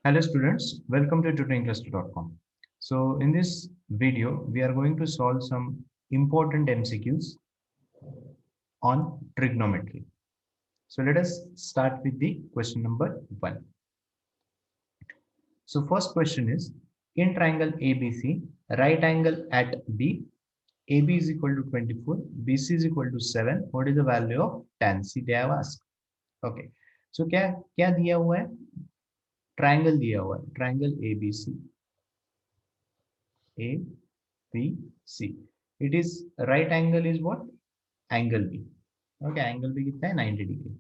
Hello students, welcome to tutoringlist.com. So in this video, we are going to solve some important MCQs on trigonometry. So let us start with the question number 1. So first question is, in triangle ABC, right angle at B, AB is equal to 24, BC is equal to 7. What is the value of tan C? They have asked. Okay. So क्या क्या दिया हुआ है? Triangle दिया हुआ है, triangle ABC. A B C. It is right angle is what? Angle B. Okay, angle B कितना है 90 degree.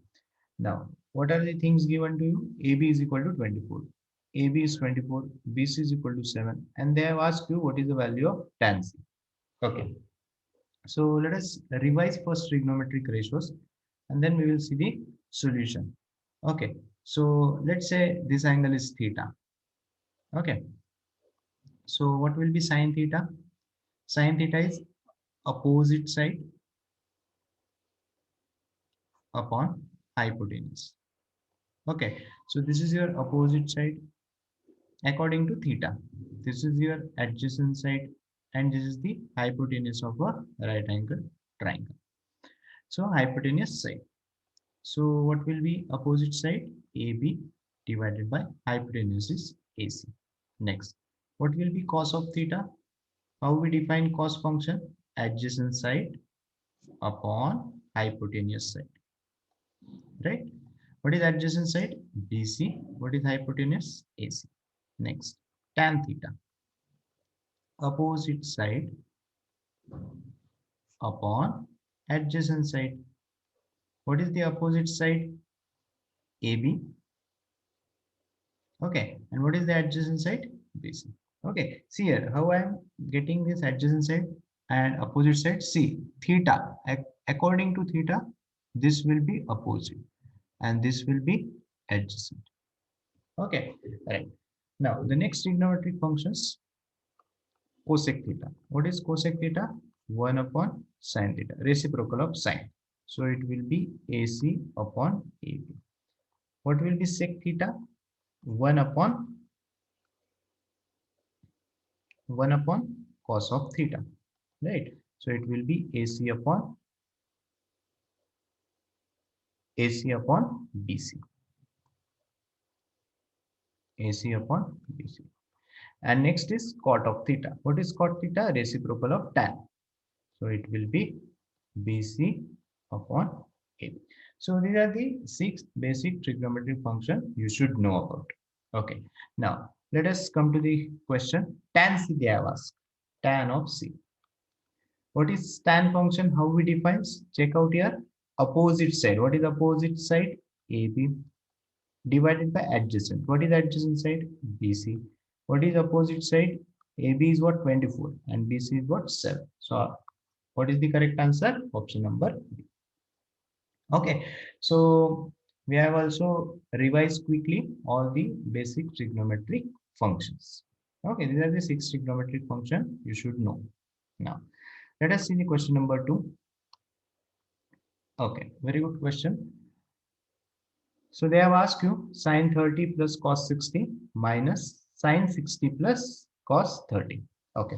Now, what are the things given to you? AB is equal to 24. AB is 24, BC is equal to 7, and they have asked you what is the value of tan C. Okay, so let us revise first trigonometric ratios, and then we will see the solution. Okay, so let's say this angle is theta. Okay, so what will be sine theta? Sine theta is opposite side upon hypotenuse. Okay, so this is your opposite side according to theta. This is your adjacent side, and this is the hypotenuse of a right angle triangle. So hypotenuse side. So what will be opposite side? AB divided by hypotenuse is AC. Next, what will be cos of theta? How we define cos function? Adjacent side upon hypotenuse side. Right? What is adjacent side? BC. What is hypotenuse? AC. Next, tan theta. Opposite side upon adjacent side. What is the opposite side? AB. Okay. And what is the adjacent side? BC. Okay. See here how I am getting this adjacent side and opposite side. See, theta. According to theta, this will be opposite and this will be adjacent. Okay. Right. Now, the next trigonometric functions, cosec theta. What is cosec theta? 1 upon sin theta, reciprocal of sin. So it will be AC upon AB. What will be sec theta? 1 upon 1 upon cos of theta. Right. So it will be AC upon BC. AC upon BC. And next is cot of theta. What is cot theta? Reciprocal of tan. So it will be BC upon AB. So these are the 6 basic trigonometric functions you should know about. Okay. Now let us come to the question. Tan C they have asked. Tan of C. What is tan function? How we define? Check out here. Opposite side. What is opposite side? AB divided by adjacent. What is adjacent side? BC. What is opposite side? AB is what? 24 and BC is what? 7. So what is the correct answer? Option number B. Okay, so we have also revised quickly all the basic trigonometric functions. Okay, these are the 6 trigonometric functions you should know. Now, let us see the question number 2. Okay, very good question. So they have asked you sine 30 plus cos 60 minus sine 60 plus cos 30. Okay,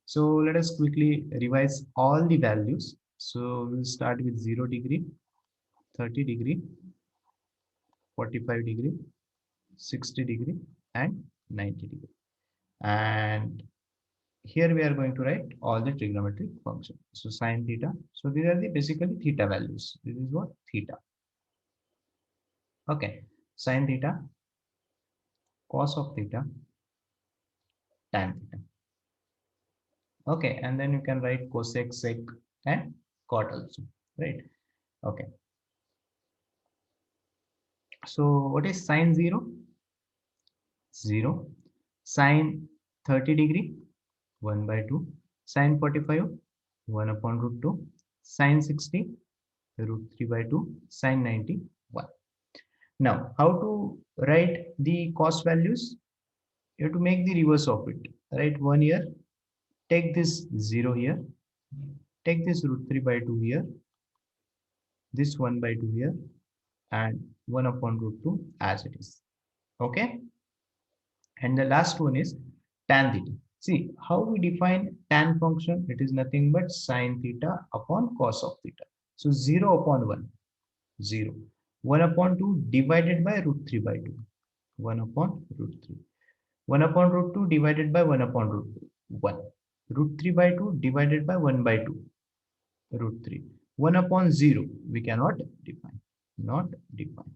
so let us quickly revise all the values. So we'll start with 0 degree, 30 degree, 45 degree, 60 degree and 90 degree. And here we are going to write all the trigonometric functions. So sine theta. So these are the basically theta values. This is what? Theta. Okay. Sine theta, cos of theta, tan theta. Okay. And then you can write cosec, sec and cot also. Right. Okay. So what is sine 0? 0. Sine 30 degree, 1 by 2. Sine 45, 1 upon root 2. Sine 60, root 3 by 2. Sine 90, 1. Now, how to write the cos values? You have to make the reverse of it. Write 1 here. Take this 0 here. Take this root 3 by 2 here. This 1 by 2 here. And 1 upon root 2 as it is. Okay? And the last one is tan theta. See how we define tan function. It is nothing but sine theta upon cos of theta. So 0 upon 1, 0. 1 upon 2 divided by root 3 by 2. 1 upon root 3. 1 upon root 2 divided by 1 upon root 2. 1. Root 3 by 2 divided by 1 by 2. Root 3. 1 upon 0. We cannot define. Not define.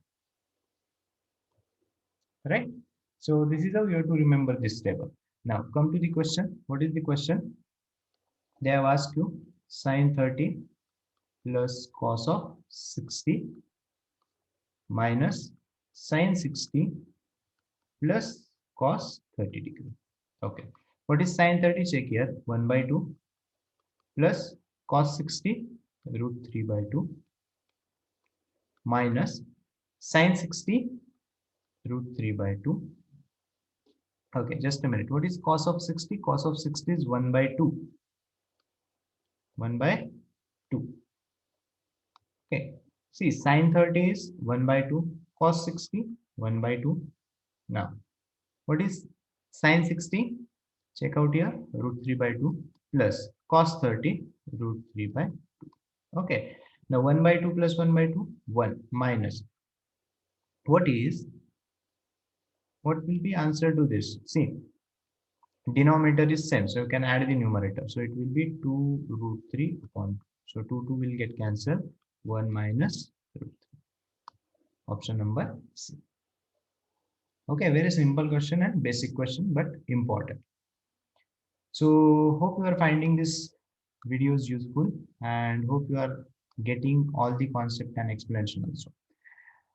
Right? So this is how you have to remember this table. Now come to the question. What is the question? They have asked you sine 30 plus cos of 60 minus sine 60 plus cos 30 degree. Okay. What is sine 30? Check here. 1 by 2 plus cos 60 root 3 by 2 minus sine 60 root 3 by 2. Okay, just a minute. What is cos of 60? Cos of 60 is 1 by 2. 1 by 2. Okay. See, sine 30 is 1 by 2. Cos 60, 1 by 2. Now, what is sine 60? Check out here. Root 3 by 2 plus cos 30 root 3 by 2. Okay. Now, 1 by 2 plus 1 by 2, 1 minus. What will be answer to this? See, denominator is same, so you can add the numerator. So it will be 2 root 3 upon 2. So 2 will get cancelled. 1 minus root 3. Option number C. Okay, very simple question and basic question, but important. So hope you are finding this videos useful and hope you are getting all the concept and explanation also.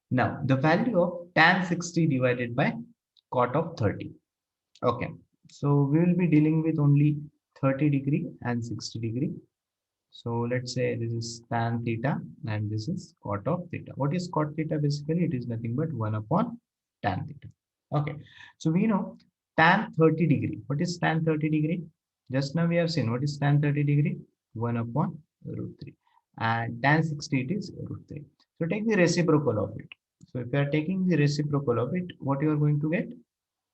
Now the value of tan 60 divided by cot of 30. Okay, so we will be dealing with only 30 degree and 60 degree. So let's say this is tan theta and this is cot of theta. What is cot theta? Basically, it is nothing but 1 upon tan theta. Okay, so we know tan 30 degree. What is tan 30 degree? Just now we have seen what is tan 30 degree? 1 upon root 3. And tan 60 it is root 3. So take the reciprocal of it. So if you are taking the reciprocal of it, what you are going to get?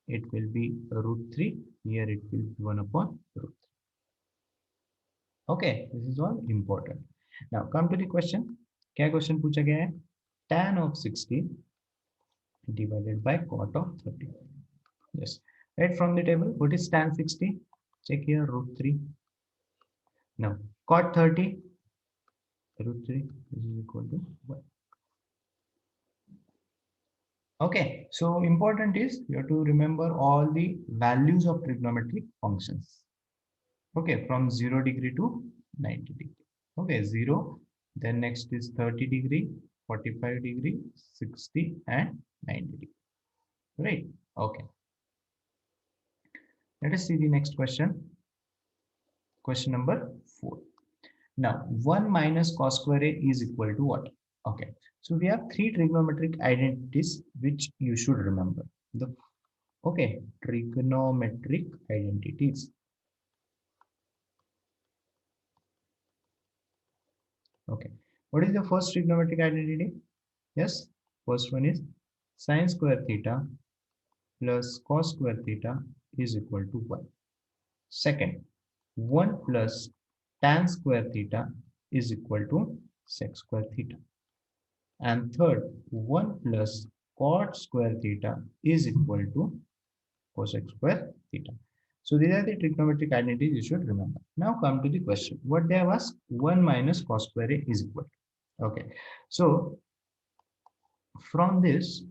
It will be root 3. Here it will be 1 upon root 3. Okay, this is all important. Now come to the question. क्या question पूछा गया है? Tan of 60 divided by cot of 30. Yes. Right from the table. What is tan 60? Check here root 3. Now cot 30 root 3 is equal to 1. Okay, so important is you have to remember all the values of trigonometric functions. Okay, from 0 degree to 90 degree. Okay, 0, then next is 30 degree, 45 degree, 60 and 90 degree. Right? Okay. Let us see the next question. Question number 4. Now, 1 minus cos square A is equal to what? Okay. So we have 3 trigonometric identities which you should remember. Okay, trigonometric identities. Okay. What is the first trigonometric identity? Yes, first one is sine square theta plus cos square theta is equal to 1. Second, 1 plus tan square theta is equal to sec square theta. And third, 1 plus cot square theta is equal to cosec square theta. So these are the trigonometric identities you should remember. Now come to the question. What they have asked? 1 minus cos square A is equal to. Okay. So from this,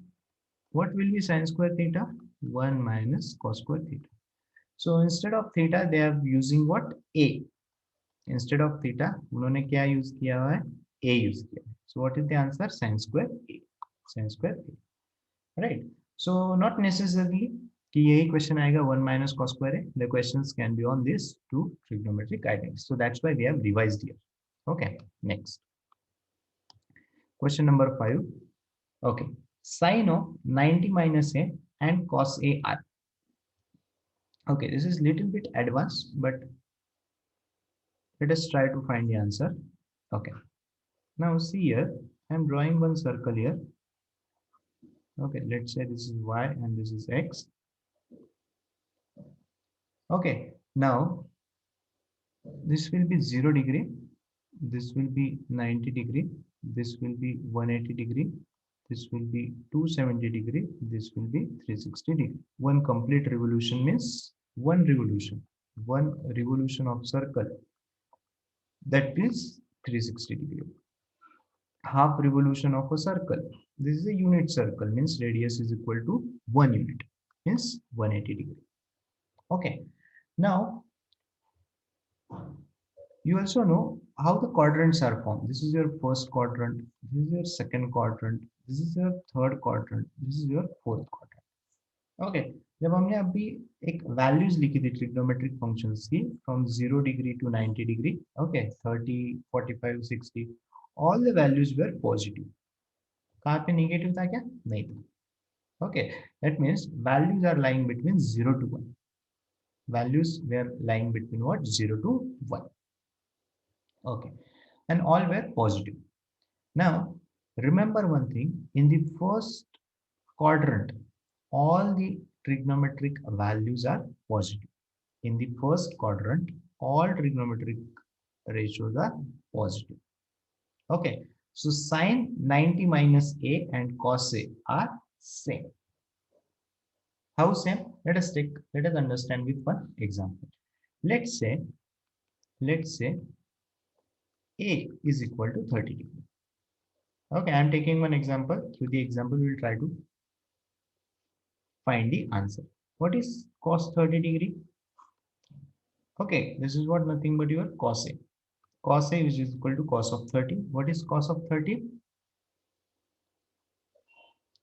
what will be sine square theta? 1 minus cos square theta. So instead of theta, they are using what? A. Instead of theta, उन्होंने क्या use किया हुआ है? A use किया. So what is the answer? Sine square A. Sine square A. Right. So not necessarily कि यही question आएगा 1 minus cos square A. The questions can be on this two trigonometric identities. So that's why we have revised here. Okay. Next. Question number 5. Okay. Sine of 90 minus A and cos A are. Okay, this is little bit advanced, but let us try to find the answer. Okay. Now see here, I'm drawing one circle here. Okay, let's say this is y and this is x. Okay, now this will be 0 degree, this will be 90 degree, this will be 180 degree, this will be 270 degree, this will be 360 degree. One complete revolution means one revolution of circle, that is 360 degree. Half revolution of a circle, this is a unit circle, means radius is equal to 1 unit, means 180 degree. Okay, now you also know how the quadrants are formed. This is your first quadrant, this is your second quadrant, this is your third quadrant, this is your fourth quadrant. Okay, जब हमने अभी एक values लिखी थी trigonometric functions की from 0 degree to 90 degree, okay 30 45 60, all the values were positive. कहाँ पे negative था क्या? नहीं था. Okay, that means values are lying between 0 to 1. Values were lying between what? 0 to 1. Okay, and all were positive. Now remember one thing, in the first quadrant all the trigonometric values are positive. In the first quadrant all trigonometric ratios are positive. Okay, so sine 90 minus a and cos a are same. How same? Let us understand with one example. Let's say a is equal to 30 degree. Okay, I am taking one example. Through the example we will try to find the answer. What is cos 30 degree? Okay, this is what, nothing but your cos a. Cos a is equal to cos of 30. What is cos of 30?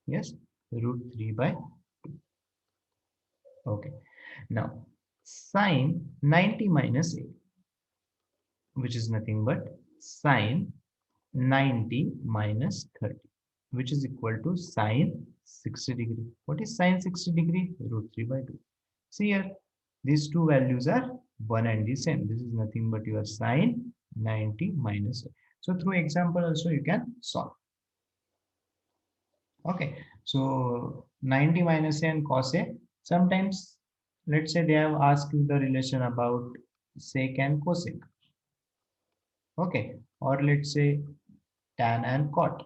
Yes, root 3 by 2. Okay, now sine 90 minus a, which is nothing but sine 90 minus 30, which is equal to sine 60 degree. What is sine 60 degree? Root 3 by 2. See here, these two values are one and the same. This is nothing but your sine 90 minus a. So through example also you can solve. Okay, so 90 minus a and cos a. Sometimes let's say they have asked you the relation about sec and cosec. Okay, or let's say tan and cot.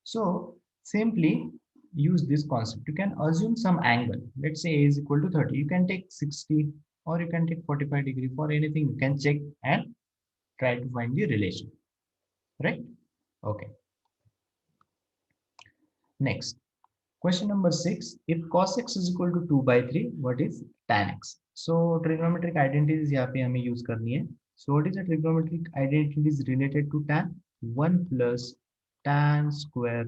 So simply use this concept. You can assume some angle. Let's say a is equal to 30. You can take 60 or you can take 45 degree. For anything you can check and try to find the relation, right? Okay, next question number 6. If cos x is equal to 2 by 3, what is tan x? So trigonometric identities यहाँ पे हमें use करनी है. So what is the trigonometric identities related to tan? 1 plus tan square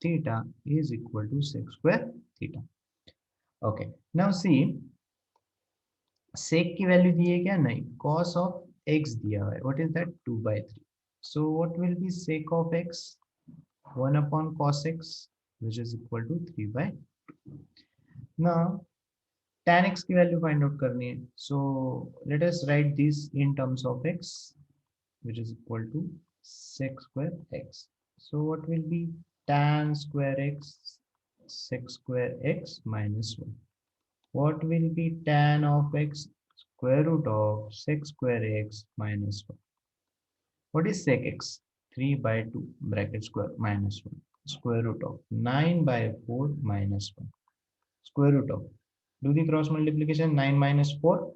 theta is equal to sec square theta. Okay, now see, sec की value दी है क्या? नहीं. cos of x दिया है. What is that? 2 by 3. So what will be sec of x? 1 upon cos x, which is equal to 3 by 2. Now tan x की value find out करनी है. So let us write this in terms of x, which is equal to sec square x. So what will be tan square x sec square x minus 1? What will be tan of x? Square root of sec square x minus 1. What is sec x? 3 by 2 bracket square minus 1. Square root of 9 by 4 minus 1. Square root of, do the cross multiplication, 9 minus 4,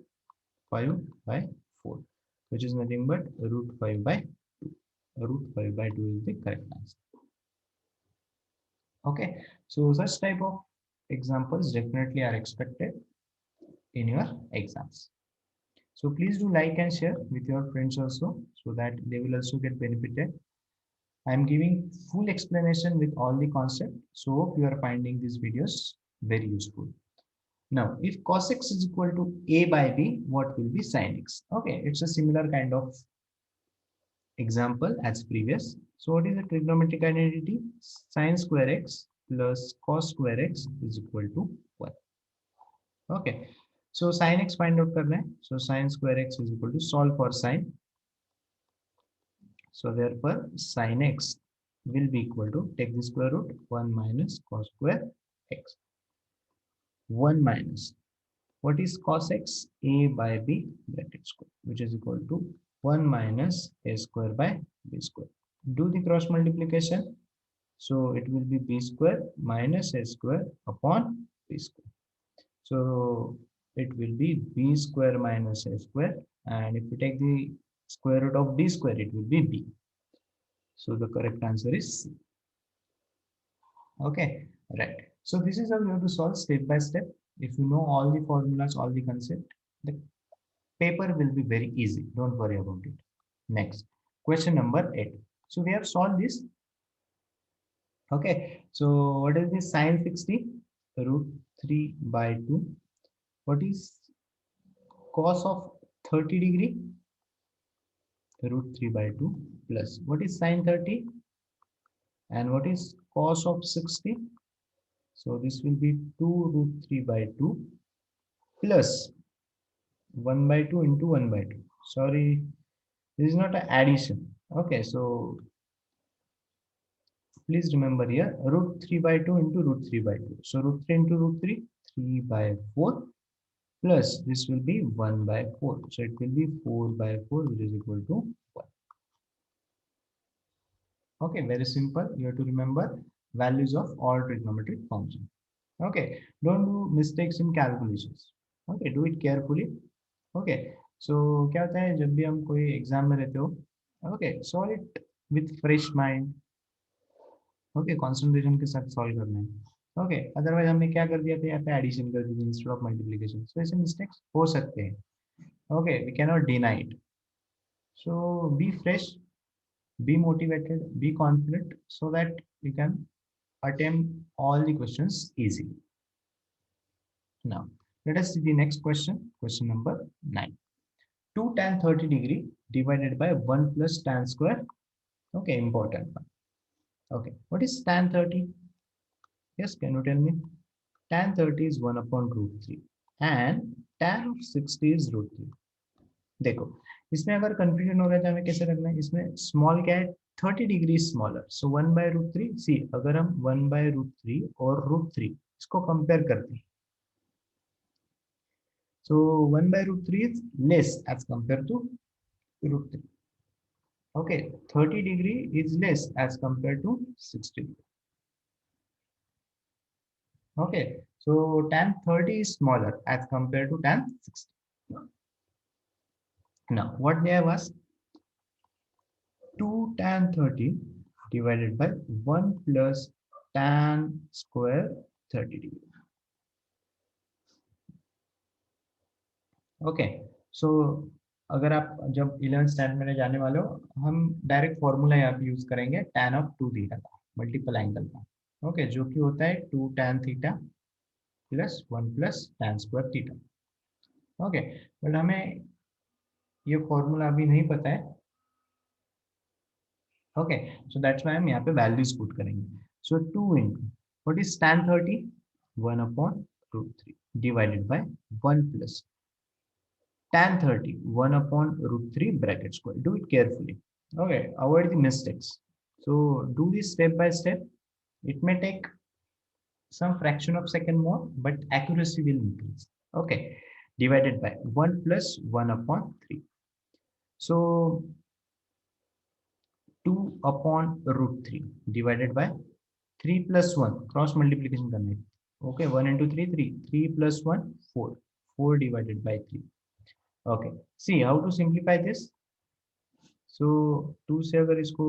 5 by 4, which is nothing but root 5 by 2. Root 5 by 2 is the correct answer. Okay, so such type of examples definitely are expected in your exams. So please do like and share with your friends also, so that they will also get benefited. I am giving full explanation with all the concept, so hope you are finding these videos very useful. Now, if cos x is equal to a by b, what will be sin x? Okay, it's a similar kind of example as previous. So what is the trigonometric identity? Sin square x plus cos square x is equal to 1. Okay, so sin x find out करना है. So sin square x is equal to, solve for sin. So therefore sin x will be equal to, take the square root, 1 minus cos square x. 1 minus What is cos x? A by b bracket square, which is equal to 1 minus a square by b square. Do the cross multiplication. So it will be b square minus a square upon b square. So it will be b square minus a square, and if we take the square root of b square, it will be b. So the correct answer is C. Okay, right. So this is how you have to solve step by step. If you know all the formulas, all the concept, the paper will be very easy. Don't worry about it. Next, question number 8. So we have solved this. Okay, so what is the sine 60? Root 3 by 2. What is cos of 30 degree? Root 3 by 2 plus. What is sine 30? And what is cos of 60? So this will be 2 root 3 by 2 plus 1 by 2 into 1 by 2. Sorry, this is not an addition. Okay, so please remember here root 3 by 2 into root 3 by 2. So root 3 into root 3, 3 by 4 plus this will be 1 by 4. So it will be 4 by 4, which is equal to 1. Okay, very simple. You have to remember values of all trigonometric functions. Okay, don't do mistakes in calculations. Okay, do it carefully. Okay, so क्या होता है जब भी हम कोई exam में रहते हो, okay solve it with fresh mind. Okay, concentration के साथ सॉल्व करना है. ओके, अदरवाइज हमने क्या कर दिया था, यहाँ पे एडिशन कर दी थी इंस्टेड ऑफ मल्टीप्लिकेशन. सो ऐसे मिस्टेक्स हो सकते हैं. Okay, we can not deny it. So be fresh, be motivated, be confident, so that you can attempt all the questions easily. Now let us see the next question. Question number 9. 2 tan 30 degree divided by 1 plus tan square. Okay, important one. Okay, what is tan 30? Yes, can you tell me? Tan 30 is 1 upon root 3 and tan of 60 is root 3. देखो, इसमें अगर confusion हो रहा है तो हमें कैसे रखना है. इसमें स्मॉल क्या है, 30 degree smaller. So 1 by root 3. See, अगर हम 1 बाय रूट 3 और रूट 3 इसको कंपेयर करते हैं, so 1 by root 3 is less as compare to root 3. Okay, 30 degree is less as compare to 60. Okay, so tan 30 is smaller as compared to tan 60. Now what they have asked, 2 tan 30 divided by 1 plus tan square 30 degree. Okay, सो अगर आप जब 11th standard में जाने वाले हो, हम direct formula यहाँ पे यूज करेंगे tan ऑफ 2 थीटा का मल्टीपल एंगल का. ओके, जो कि होता है 2 tan theta plus 1 plus tan square theta. Okay, but हमें ये फॉर्मूला अभी नहीं पता है. ओके, सो दैट्स व्हाई हम यहाँ पे वैल्यूज पुट करेंगे. So 2 into what is tan 30, 1 upon root 3 divided by 1 plus tan 30, 1 upon root 3 bracket square. Do it carefully. Okay, avoid the mistakes. So do this step by step. It may take some fraction of second more, but accuracy will increase. Okay, divided by 1 plus 1 upon 3. So 2 upon root 3 divided by 3 plus 1. Cross multiplication करना है. Okay, 1 into 3, 3. 3 plus 1, 4. 4 divided by 3. Okay, see how to simplify this. So 2 से अगर इसको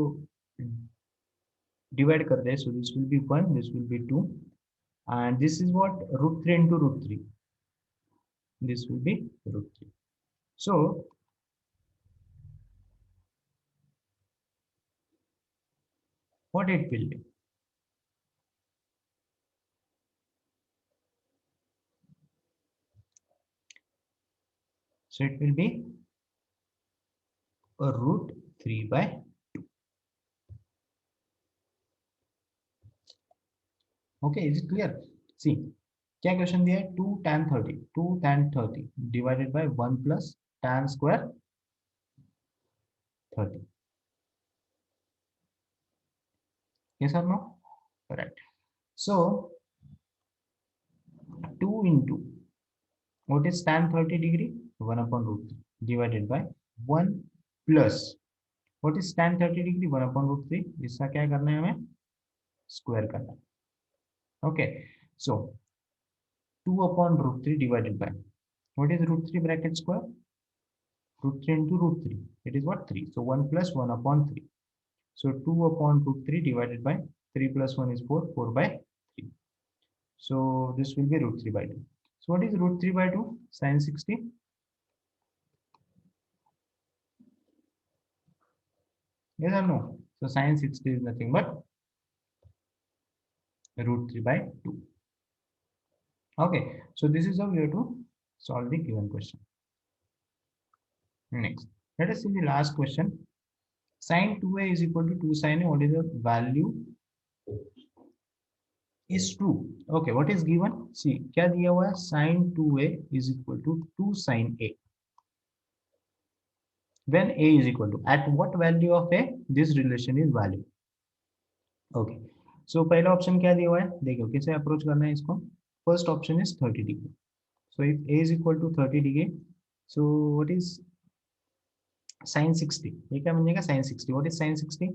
divide कर दे, so this will be 1, this will be 2, and this is what, root 3 into root 3. This will be root 3. So what it will be? So it will be a root 3 by 2. Okay, is it clear? See, क्या question दिया है, 2 tan 30, 2 tan 30 divided by 1 plus tan square 30. Yes or no? Correct. So 2 into What is tan 30 degree? 1 upon root 3 divided by 1 plus what is tan 30 degree? 1 upon root 3. इसका क्या करना है हमें? Square करना है. Okay, so 2 upon root 3 divided by what is root 3 bracket square? Root 3 into root 3. It is what? 3. So 1 plus 1 upon 3. So 2 upon root 3 divided by 3 plus 1 is 4. 4 by 3. So this will be root 3 by 2. So what is root 3 by 2? Sin 60. Yes or no? So sin 60 is nothing but root 3 by 2. Okay. So this is how we have to solve the given question. Next, let us see the last question. Sin 2a is equal to 2 sin a. What is the value? Is true. Okay, what is given? See, क्या दिया हुआ है? Sin 2a is equal to 2 sin a. When a is equal to, at what value of a this relation is valid? Okay. So पहला option क्या दिया हुआ है? देखो कैसे अप्रोच करना है इसको. First option is 30 degree. So if a is equal to 30 degree, so what is sin 60? ये क्या बन जाएगा? Sin 60. What is sin 60?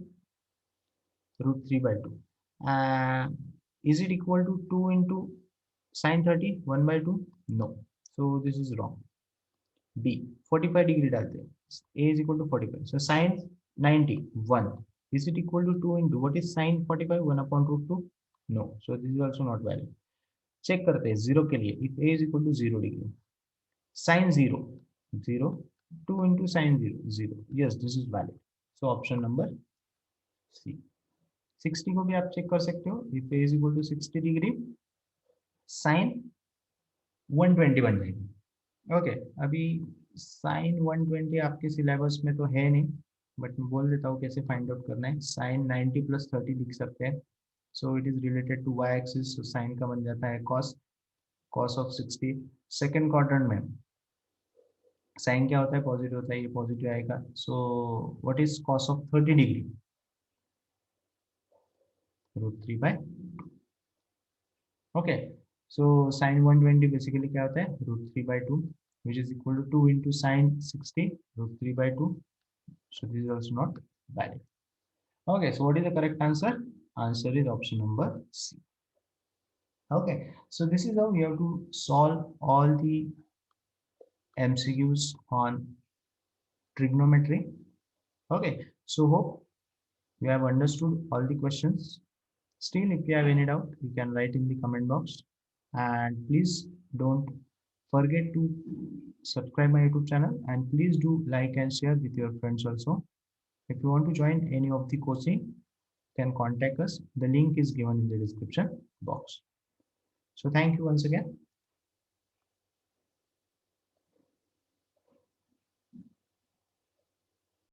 Root 3 by 2. Is it equal to 2 into sin 30? 1 by 2? No. So this is wrong. B 45 degree डालते हैं. A is equal to 45. So sin 90 1. Is it equal to 2 into what is sin 45? 1 upon root 2? No. So this is also not valid. Check करते हैं zero के लिए. If A is equal to 0 degree, sin 0 0 2 into sin 0 0. Yes, this is valid. So option number C. 60 को भी आप check कर सकते हो. If A is equal to 60 degree, sin 120 बन जाएगी. ओके, अभी साइन 120 आपके सिलेबस में तो है नहीं, बट मैं बोल देता हूँ कैसे फाइंड आउट करना है. साइन 90 प्लस 30 लिख सकते हैं. So it is related to Y axis. Sine का बन जाता है cos. Cos of 60. Second quadrant में साइन क्या होता है? पॉजिटिव होता है. ये पॉजिटिव आएगा. So what is cos of 30 degree? Root 3 by. Okay, so sine 120 basically क्या होता है? Root 3 by 2, which is equal to 2 into sin 60 root 3 by 2. So this is also not valid. Okay, so what is the correct answer? Answer is option number C. Okay, so this is how we have to solve all the MCQs on trigonometry. Okay, so hope you have understood all the questions. Still, if you have any doubt, you can write in the comment box. And please don't forget to subscribe my YouTube channel, and please do like and share with your friends also. If you want to join any of the coaching, can contact us. The link is given in the description box. So thank you once again.